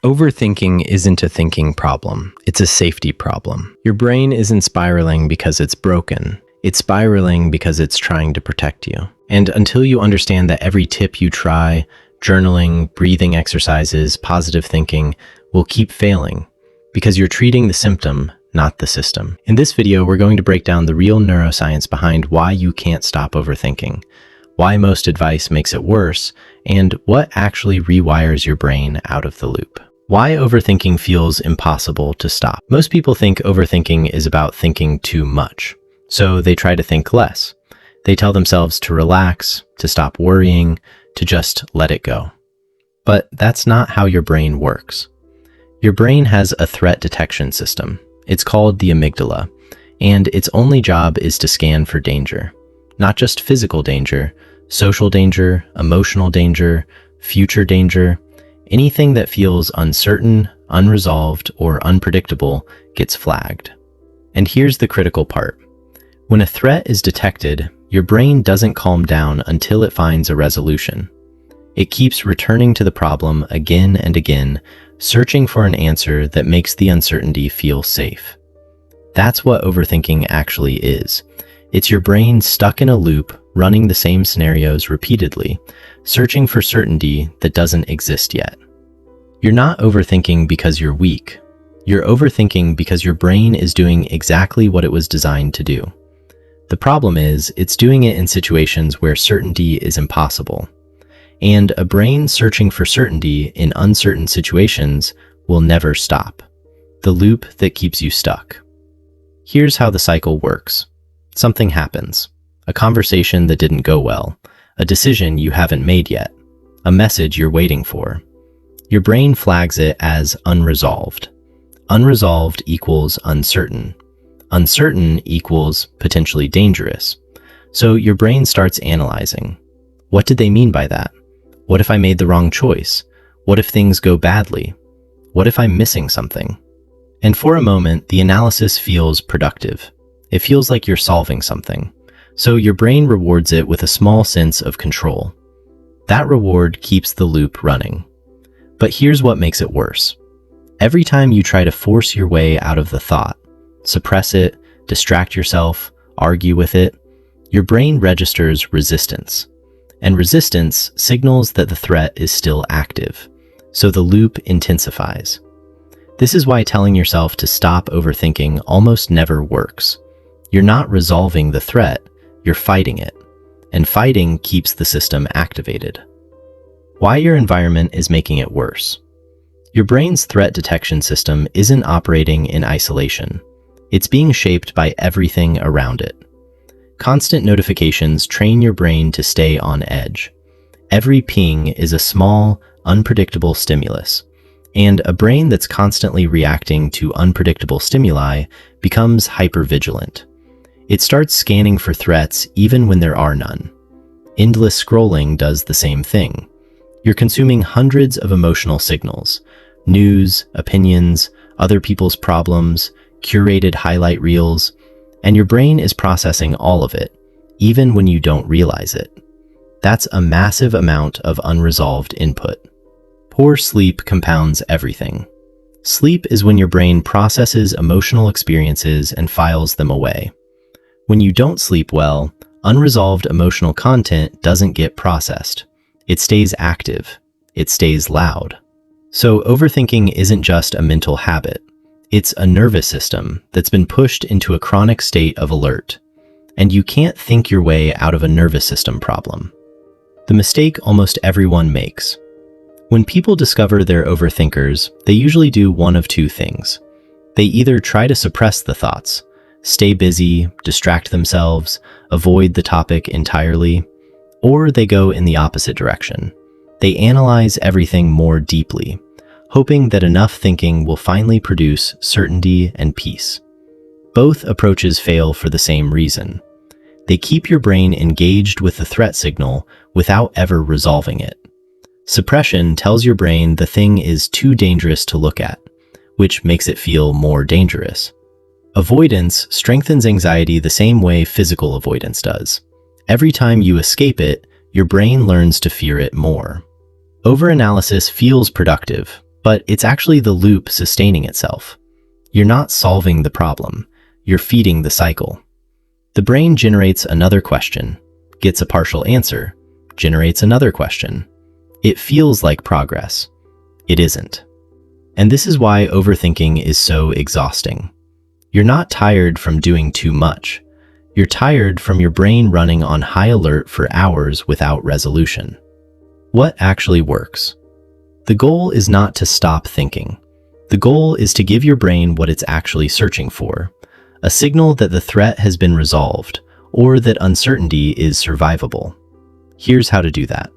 Overthinking isn't a thinking problem, it's a safety problem. Your brain isn't spiraling because it's broken. It's spiraling because it's trying to protect you. And until you understand that every tip you try, journaling, breathing exercises, positive thinking, will keep failing, because you're treating the symptom, not the system. In this video, we're going to break down the real neuroscience behind why you can't stop overthinking, why most advice makes it worse, and what actually rewires your brain out of the loop. Why overthinking feels impossible to stop. Most people think overthinking is about thinking too much, so they try to think less. They tell themselves to relax, to stop worrying, to just let it go. But that's not how your brain works. Your brain has a threat detection system. It's called the amygdala, and its only job is to scan for danger. Not just physical danger, social danger, emotional danger, future danger. Anything that feels uncertain, unresolved, or unpredictable gets flagged. And here's the critical part. When a threat is detected, your brain doesn't calm down until it finds a resolution. It keeps returning to the problem again and again, searching for an answer that makes the uncertainty feel safe. That's what overthinking actually is. It's your brain stuck in a loop, running the same scenarios repeatedly, searching for certainty that doesn't exist yet. You're not overthinking because you're weak. You're overthinking because your brain is doing exactly what it was designed to do. The problem is, it's doing it in situations where certainty is impossible. And a brain searching for certainty in uncertain situations will never stop. The loop that keeps you stuck. Here's how the cycle works. Something happens. A conversation that didn't go well. A decision you haven't made yet. A message you're waiting for. Your brain flags it as unresolved. Unresolved equals uncertain. Uncertain equals potentially dangerous. So your brain starts analyzing. What did they mean by that? What if I made the wrong choice? What if things go badly? What if I'm missing something? And for a moment, the analysis feels productive. It feels like you're solving something. So your brain rewards it with a small sense of control. That reward keeps the loop running. But here's what makes it worse. Every time you try to force your way out of the thought, suppress it, distract yourself, argue with it, your brain registers resistance. And resistance signals that the threat is still active. So the loop intensifies. This is why telling yourself to stop overthinking almost never works. You're not resolving the threat, you're fighting it. And fighting keeps the system activated. Why your environment is making it worse. Your brain's threat detection system isn't operating in isolation. It's being shaped by everything around it. Constant notifications train your brain to stay on edge. Every ping is a small, unpredictable stimulus. And a brain that's constantly reacting to unpredictable stimuli becomes hypervigilant. It starts scanning for threats even when there are none. Endless scrolling does the same thing. You're consuming hundreds of emotional signals, news, opinions, other people's problems, curated highlight reels, and your brain is processing all of it, even when you don't realize it. That's a massive amount of unresolved input. Poor sleep compounds everything. Sleep is when your brain processes emotional experiences and files them away. When you don't sleep well, unresolved emotional content doesn't get processed. It stays active. It stays loud. So overthinking isn't just a mental habit. It's a nervous system that's been pushed into a chronic state of alert. And you can't think your way out of a nervous system problem. The mistake almost everyone makes. When people discover they're overthinkers, they usually do one of two things. They either try to suppress the thoughts, stay busy, distract themselves, avoid the topic entirely, or they go in the opposite direction. They analyze everything more deeply, hoping that enough thinking will finally produce certainty and peace. Both approaches fail for the same reason. They keep your brain engaged with the threat signal without ever resolving it. Suppression tells your brain the thing is too dangerous to look at, which makes it feel more dangerous. Avoidance strengthens anxiety the same way physical avoidance does. Every time you escape it, your brain learns to fear it more. Overanalysis feels productive, but it's actually the loop sustaining itself. You're not solving the problem, you're feeding the cycle. The brain generates another question, gets a partial answer, generates another question. It feels like progress. It isn't. And this is why overthinking is so exhausting. You're not tired from doing too much. You're tired from your brain running on high alert for hours without resolution. What actually works? The goal is not to stop thinking. The goal is to give your brain what it's actually searching for, a signal that the threat has been resolved or that uncertainty is survivable. Here's how to do that.